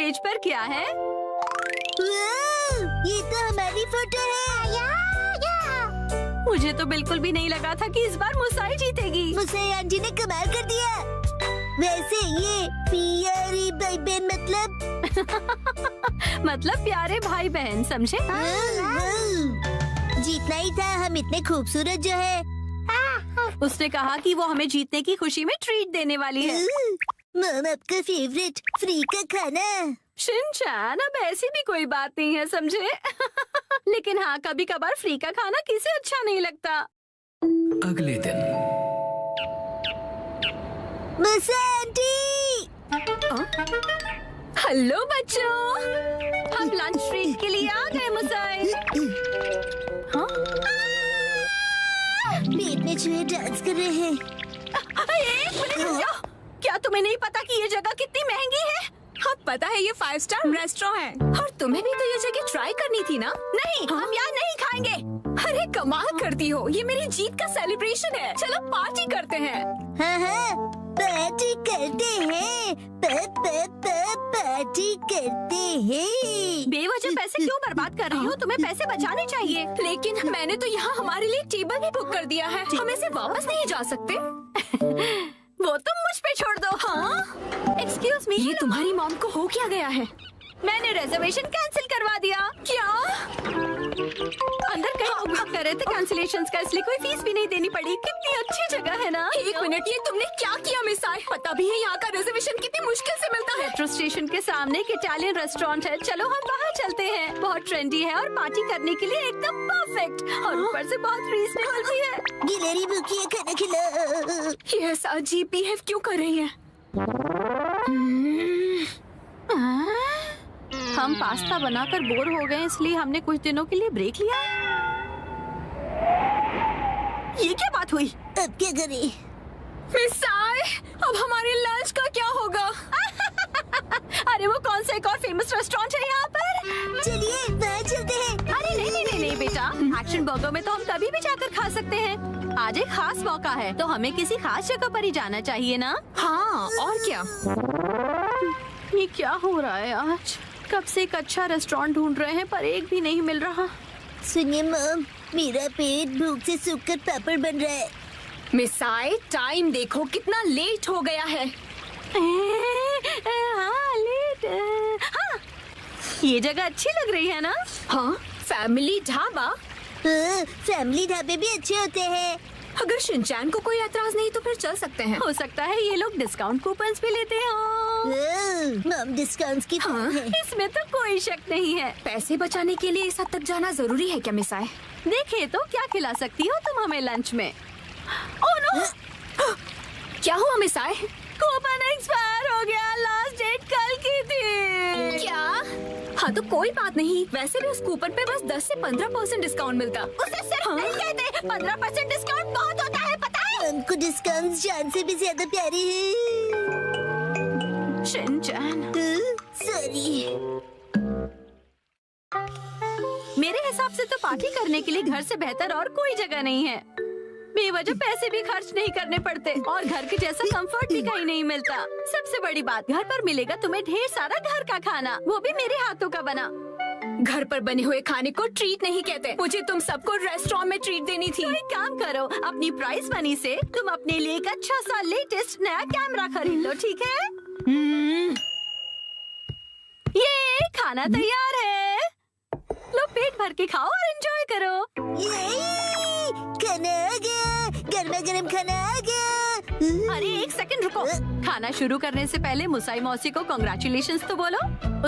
Page पर क्या है? ये तो हमारी फोटो है। मुझे तो बिल्कुल भी नहीं लगा था कि इस बार मुसाई जीतेगी। मुसाई आंटी ने कमाल कर दिया। वैसे ये प्यारे भाई बहन मतलब प्यारे भाई बहन, समझे? जीतना ही था, हम इतने खूबसूरत जो है। उसने कहा कि वो हमें जीतने की खुशी में ट्रीट देने वाली है। मम, आपका फेवरेट फ्री का खाना। शिनचैन, अब ऐसी भी कोई बात नहीं है, समझे? लेकिन हाँ, कभी कभार फ्री का खाना किसे अच्छा नहीं लगता। अगले दिन मुसा आंटी। हेलो बच्चों, हम लंच ट्रीट के लिए आ गए मुसाई। हाँ? पेट में चूहे डांस कर रहे हैं। एक मिनट रुक जाओ। क्या तुम्हें नहीं पता कि ये जगह कितनी महंगी है? हाँ पता है, ये 5 स्टार रेस्टोरेंट है। और तुम्हें भी तो ये जगह ट्राई करनी थी ना? नहीं, हम यहाँ नहीं खाएंगे। अरे कमाल करती हो, ये मेरी जीत का सेलिब्रेशन है। चलो पार्टी करते हैं। हाँ, पार्टी करते हैं। पार्टी करते हैं। बेवजह पैसे क्यों बर्बाद कर रही हो? तुम्हें पैसे बचाने चाहिए। लेकिन मैंने तो यहाँ हमारे लिए टेबल भी बुक कर दिया है। हम इसे वापस नहीं जा सकते। वो तुम मुझ पे छोड़ दो। हाँ? एक्सक्यूज मी, ये तुम्हारी मॉम को हो क्या गया है? मैंने रिजर्वेशन कैंसिल करवा दिया। क्या? अंदर कहीं वेट कर रहे थे कैंसिलेशंस का, इसलिए कोई फीस भी नहीं देनी पड़ी। कितनी अच्छी जगह है ना? एक मिनट, ये तुमने क्या किया मिसाई? पता भी है यहाँ का रिजर्वेशन कितनी मुश्किल से मिलता है। मेट्रो स्टेशन के सामने एक इटालियन रेस्टोरेंट है। चलो हम वहाँ चलते हैं। बहुत ट्रेंडी है और पार्टी करने के लिए एकदम परफेक्ट, और ऊपर से बहुत रीजनेबल भी है। गिलहरी भूखी है, खाना खिलाओ। ये ऐसा अजीब बिहेव क्यों कर रही है? हम पास्ता बनाकर बोर हो गए, इसलिए हमने कुछ दिनों के लिए ब्रेक लिया है। ये क्या बात हुई? अब क्या करें? मिसाई, अब हमारे लंच का क्या होगा? अरे वो कौन सा एक और फेमस रेस्टोरेंट है यहाँ पर? चलिए वहाँ चलते हैं। अरे नहीं बेटा, एक्शन बर्गर में तो हम कभी भी जाकर खा सकते हैं। आज एक खास मौका है, तो हमें किसी खास जगह पर ही जाना चाहिए ना? हाँ, और क्या? ये क्या हो रहा है आज? कब से एक अच्छा रेस्टोरेंट ढूंढ रहे हैं पर एक भी नहीं मिल रहा। सुनिए मम, मेरा पेट भूख से सूखकर पापड़ बन रहा है। मिसाई, टाइम देखो कितना लेट हो गया है। हाँ, लेट। हाँ, ये जगह अच्छी लग रही है ना? हाँ, फैमिली ढाबा। फैमिली ढाबे भी अच्छे होते हैं। अगर शिनचैन को कोई एतराज नहीं तो फिर चल सकते हैं। हो सकता है ये लोग डिस्काउंट कूपन्स भी लेते हो। मम डिस्काउंट्स की हाँ? इसमें तो कोई शक नहीं है। पैसे बचाने के लिए इस हद तक जाना जरूरी है क्या मिसाई? देखे तो क्या खिला सकती हो तुम हमें लंच में? Oh no! क्या हुआ मिसाई? कूपन एक्सपायर हो गया। लास्ट डेट कल की थी। क्या? हाँ तो कोई बात नहीं, वैसे भी उस कूपन पे बस 10 से 15% डिस्काउंट मिलता। उसे सिर्फ नहीं कहते, 15% डिस्काउंट बहुत होता है, पता है? हमको डिस्काउंट जान से भी ज्यादा प्यारे हैं। Shinchan, sorry. मेरे हिसाब से तो पार्टी करने के लिए घर से बेहतर और कोई जगह नहीं है। बेवजह पैसे भी खर्च नहीं करने पड़ते और घर के जैसा कंफर्ट भी कहीं नहीं मिलता। सबसे बड़ी बात, घर पर मिलेगा तुम्हें ढेर सारा घर का खाना, वो भी मेरे हाथों का बना। घर पर बने हुए खाने को ट्रीट नहीं कहते। मुझे तुम सबको रेस्टोरेंट में ट्रीट देनी थी। तो एक काम करो, अपनी प्राइस मनी से तुम अपने लिए एक अच्छा सा लेटेस्ट नया कैमरा खरीद लो, ठीक है? ये खाना तैयार है, लो पेट भर के खाओ और एंजॉय करो। खाना आ गया, गर्मा गर्म खाना आ गया। अरे एक सेकंड रुको, खाना शुरू करने से पहले मुसाई मौसी को कांग्रेचुलेशंस तो बोलो,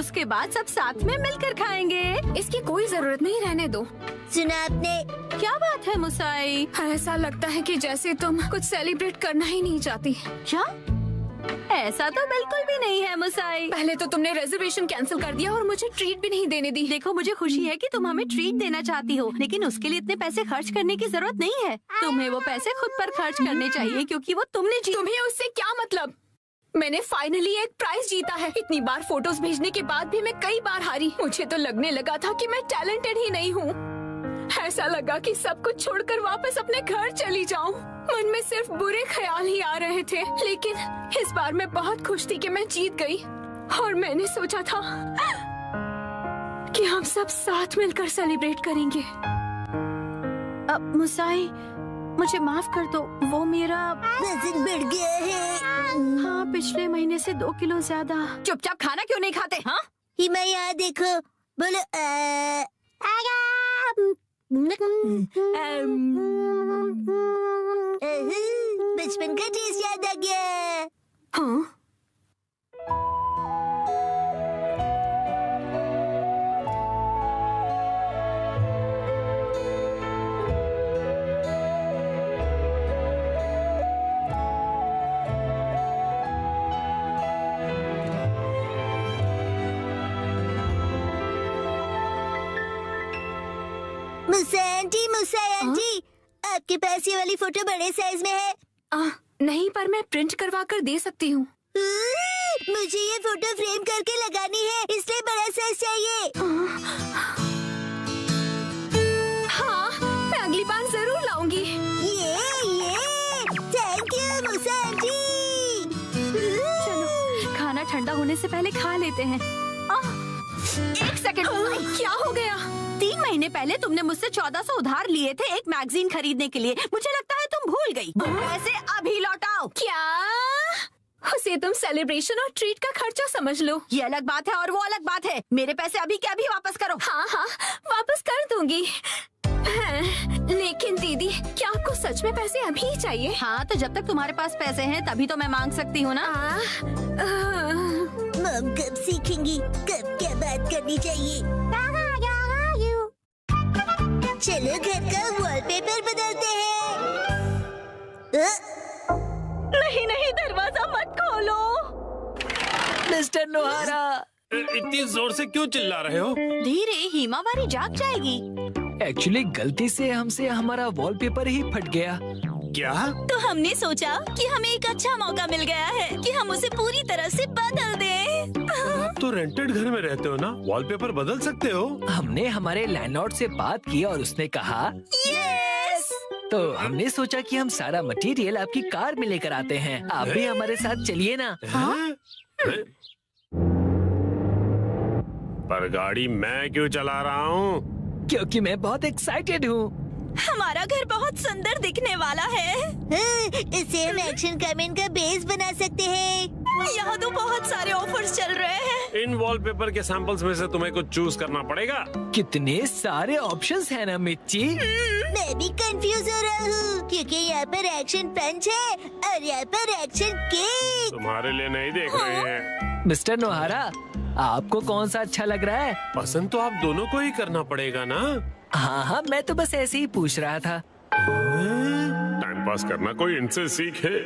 उसके बाद सब साथ में मिलकर खाएंगे। इसकी कोई जरूरत नहीं, रहने दो। सुना आपने? क्या बात है मुसाई? ऐसा लगता है कि जैसे तुम कुछ सेलिब्रेट करना ही नहीं चाहती। क्या? ऐसा तो बिल्कुल भी नहीं है मुसाई। पहले तो तुमने रिजर्वेशन कैंसिल कर दिया और मुझे ट्रीट भी नहीं देने दी। देखो मुझे खुशी है कि तुम हमें ट्रीट देना चाहती हो, लेकिन उसके लिए इतने पैसे खर्च करने की जरूरत नहीं है। तुम्हें वो पैसे खुद पर खर्च करने चाहिए क्योंकि वो तुमने तुम्हें उससे क्या मतलब? मैंने फाइनली एक प्राइज जीता है। इतनी बार फोटोज भेजने के बाद भी मैं कई बार हारी। मुझे तो लगने लगा था कि मैं टैलेंटेड ही नहीं हूँ। ऐसा लगा कि सब कुछ छोड़कर वापस अपने घर चली जाऊं। मन में सिर्फ बुरे ख्याल ही आ रहे थे, लेकिन इस बार मैं बहुत खुश थी कि मैं जीत गई। और मैंने सोचा था कि हम सब साथ मिलकर सेलिब्रेट करेंगे। अब मुसाई, मुझे माफ कर दो, वो मेरा वजन बढ़ गया है। हाँ, पिछले महीने से 2 किलो ज्यादा। चुपचाप खाना क्यों नहीं खाते? हाँ, हिमा यहाँ देखो, बोलो बचपन का टेस्ट याद आ गया। हाँ, मुसा आंटी, आपके पास ये वाली फोटो बड़े साइज में है? नहीं, पर मैं प्रिंट करवा कर दे सकती हूँ। मुझे ये फोटो फ्रेम करके लगानी है, इसलिए बड़ा साइज चाहिए। हाँ, मैं अगली बार जरूर लाऊंगी। ये थैंक यू मुसा आंटी। चलो खाना ठंडा होने से पहले खा लेते हैं। 1 सेकंड, क्या हो गया? 3 महीने पहले तुमने मुझसे 1400 उधार लिए थे एक मैगजीन खरीदने के लिए। मुझे लगता है तुम भूल गई। पैसे अभी लौटाओ। क्या? उसे तुम सेलिब्रेशन और ट्रीट का खर्चा समझ लो। ये अलग बात है और वो अलग बात है। मेरे पैसे अभी के अभी वापस करो। हाँ, वापस कर दूंगी। लेकिन दीदी, क्या आपको सच में पैसे अभी ही चाहिए? हाँ, तो जब तक तुम्हारे पास पैसे हैं तभी तो मैं मांग सकती हूँ ना। मम कब सीखेंगी कब क्या बात करनी चाहिए? चलो घर का वॉलपेपर बदलते हैं। नहीं, दरवाजा मत खोलो। मिस्टर नोहारा, इतनी जोर से क्यों चिल्ला रहे हो? धीरे, हिमावारी जाग जाएगी। एक्चुअली गलती से हमसे हमारा वॉलपेपर ही फट गया। क्या? तो हमने सोचा कि हमें एक अच्छा मौका मिल गया है कि हम उसे पूरी तरह से बदल दें। तो रेंटेड घर में रहते हो ना, वॉलपेपर बदल सकते हो। हमने हमारे लैंडलॉर्ड से बात की और उसने कहा यस। तो हमने सोचा कि हम सारा मटेरियल आपकी कार में लेकर आते हैं। आप भी हमारे साथ चलिए ना। हैं? पर गाड़ी मैं क्यों चला रहा हूँ? क्योंकि मैं बहुत एक्साइटेड हूँ। हमारा घर बहुत सुंदर दिखने वाला है। इसे हम एक्शन कमेंट का बेस बना सकते हैं। यहाँ तो बहुत सारे ऑफर्स चल रहे हैं। इन वॉलपेपर के सैंपल्स में से तुम्हें कुछ चूज करना पड़ेगा। कितने सारे ऑप्शंस हैं ना मिर्ची। मैं भी कंफ्यूज हो रहा हूँ क्योंकि यहाँ पर एक्शन पंच है और यहाँ पर एक्शन केक। तुम्हारे लिए नहीं देख रहे हैं। मिस्टर नोहारा, आपको कौन सा अच्छा लग रहा है? पसंद तो आप दोनों को ही करना पड़ेगा ना। हाँ, मैं तो बस ऐसे ही पूछ रहा था। टाइम पास करना कोई इनसे सीखे।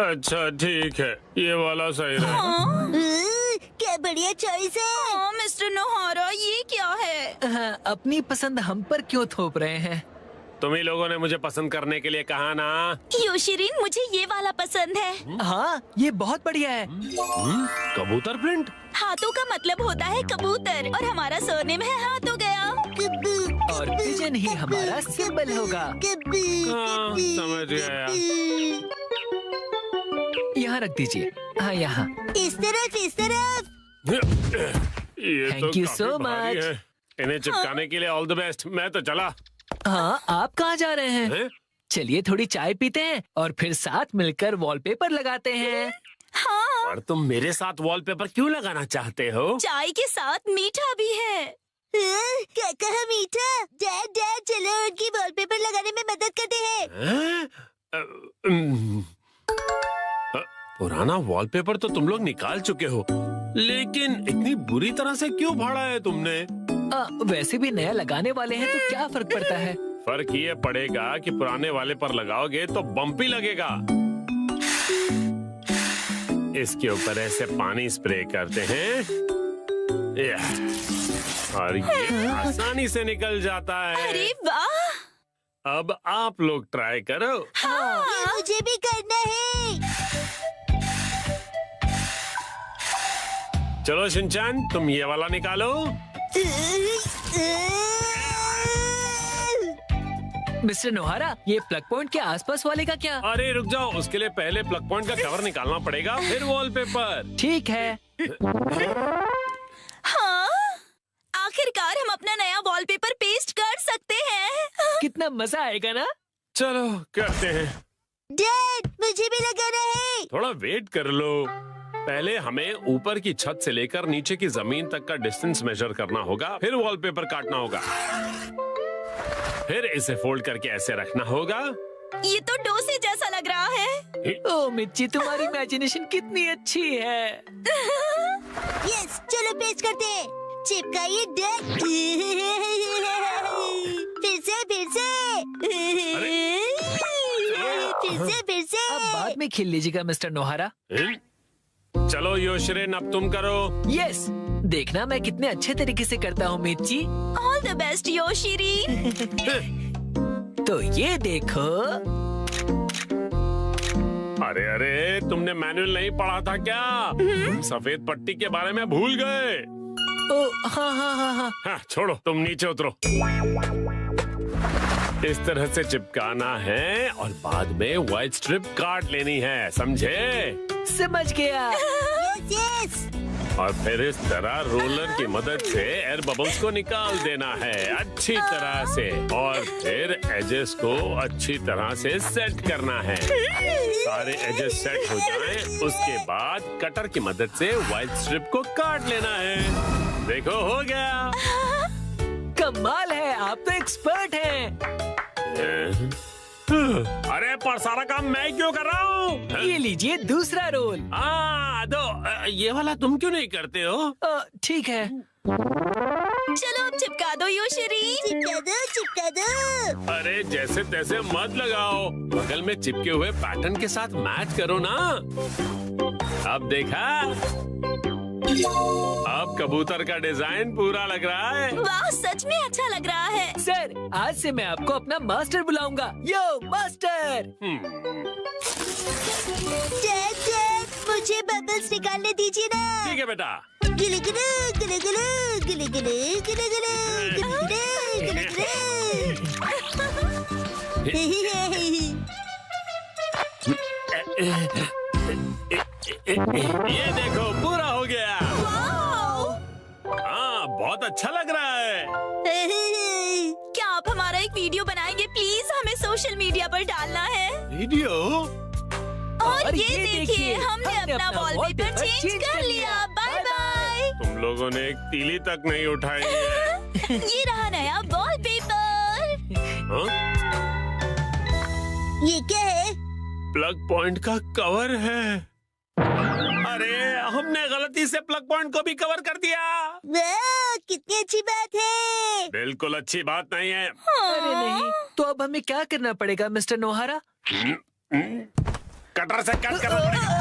अच्छा ठीक है, ये वाला सही रहेगा। क्या बढ़िया चॉइस है। मिस्टर नोहारा, ये क्या है? हाँ, अपनी पसंद हम पर क्यों थोप रहे हैं? तुम ही लोगों ने मुझे पसंद करने के लिए कहा ना। योशिरीन, मुझे ये वाला पसंद है। हाँ, ये बहुत बढ़िया है। कबूतर प्रिंट। हाथों का मतलब होता है कबूतर और हमारा सरनेम है हाथ हो गया। और पिजन ही हमारा सिंबल होगा। हाँ, समझ गया। यहाँ रख दीजिए। हाँ, यहाँ। इस तरफ। ये Thank तो you काफी so भारी much. है। इन्हें चिपकाने के लिए ऑल द बेस्ट। मैं तो चला। हाँ, आप कहाँ जा रहे हैं? हैं? चलिए थोड़ी चाय पीते हैं और फिर साथ मिलकर वॉलपेपर लगाते हैं। और तुम मेरे साथ वॉलपेपर क्यों लगाना चाहते हो? चाय के साथ मीठा भी है। क्या कहा मीठा? डैड चलो उनकी वॉलपेपर लगाने में मदद करते हैं। हैं? पुराना वॉलपेपर तो तुम लोग निकाल चुके हो, लेकिन इतनी बुरी तरह से क्यों फाड़ा है तुमने? वैसे भी नया लगाने वाले हैं तो क्या फर्क पड़ता है? फर्क ये पड़ेगा कि पुराने वाले पर लगाओगे तो बम्पी लगेगा। इसके ऊपर ऐसे पानी स्प्रे करते हैं और ये आसानी से निकल जाता है। अरे वाह! अब आप लोग ट्राई करो। ये मुझे भी करना है। चलो शिनचैन, तुम ये वाला निकालो। मिस्टर नोहारा, ये प्लग पॉइंट के आसपास वाले का क्या? अरे रुक जाओ, उसके लिए पहले प्लग पॉइंट का कवर निकालना पड़ेगा, फिर वॉलपेपर। ठीक है। हाँ, आखिरकार हम अपना नया वॉलपेपर पेस्ट कर सकते हैं। कितना मजा आएगा ना? चलो करते हैं। डैड, मुझे भी लगाना है। थोड़ा वेट कर लो। पहले हमें ऊपर की छत से लेकर नीचे की जमीन तक का डिस्टेंस मेजर करना होगा, फिर वॉलपेपर काटना होगा, फिर इसे फोल्ड करके ऐसे रखना होगा। ये तो डोसे जैसा लग रहा है। ओ मिर्ची, तुम्हारी इमेजिनेशन कितनी अच्छी है। यस, चलो पेस्ट करते हैं। चिपकाइए डैड। फिर से फिर से। अब बाद में खेल लीजिएगा मिस्टर नोहारा। चलो योशरिन, अब तुम करो। यस, देखना मैं कितने अच्छे तरीके से करता हूँ मिर्ची। ऑल द बेस्ट योशिरी। तो ये देखो। अरे अरे, तुमने मैनुअल नहीं पढ़ा था क्या? तुम सफेद पट्टी के बारे में भूल गए। ओ हाँ हाँ हाँ हाँ। हाँ, छोड़ो, तुम नीचे उतरो। इस तरह से चिपकाना है और बाद में व्हाइट स्ट्रिप काट लेनी है, समझे? समझ गया। यस। और फिर इस तरह रोलर की मदद से एयर बबल्स को निकाल देना है अच्छी तरह से, और फिर एजेस को अच्छी तरह से सेट करना है। सारे एजेस सेट हो जाएं, उसके बाद कटर की मदद से व्हाइट स्ट्रिप को काट लेना है। देखो, हो गया। कमाल है, आप तो एक्सपर्ट हैं। अरे पर सारा काम मैं क्यों कर रहा हूँ? ये लीजिए दूसरा रोल। दो, ये वाला तुम क्यों नहीं करते हो? ठीक है। चलो अब चिपका दो योशिरी। चिपका दो। अरे जैसे तैसे मत लगाओ, बगल में चिपके हुए पैटर्न के साथ मैच करो ना। अब देखा, अब कबूतर का डिजाइन पूरा लग रहा है। वाह, सच में अच्छा लग रहा है। सर, आज से मैं आपको अपना मास्टर बुलाऊंगा। यो मास्टर। डैड, मुझे बबल्स निकालने दीजिए ना। ठीक है बेटा। गिले गिले गिले गिले गिले गिले गिले गिले गिले ये देखो, पूरा हो गया। हाँ, बहुत अच्छा लग रहा है। क्या आप हमारा एक वीडियो बनाएंगे प्लीज? हमें सोशल मीडिया पर डालना है। वीडियो? और ये देखिए, हमने अपना वॉलपेपर चेंज कर लिया। Bye bye. तुम लोगों ने एक तीली तक नहीं उठाई है। ये रहा नया वॉलपेपर। ये क्या है? प्लग पॉइंट का कवर है। अरे, हमने गलती से प्लग पॉइंट को भी कवर कर दिया। वाह, कितनी अच्छी बात है। बिल्कुल अच्छी बात नहीं है। अरे नहीं, तो अब हमें क्या करना पड़ेगा मिस्टर नोहारा? कटर से कट करना पड़ेगा।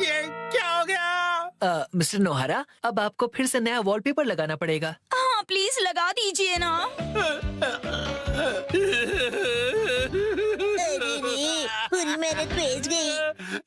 ये क्या हो गया? मिस्टर नोहारा, अब आपको फिर से नया वॉलपेपर लगाना पड़ेगा। हाँ, प्लीज लगा दीजिए ना। अरे रे, पूरी मेहनत बेच गई।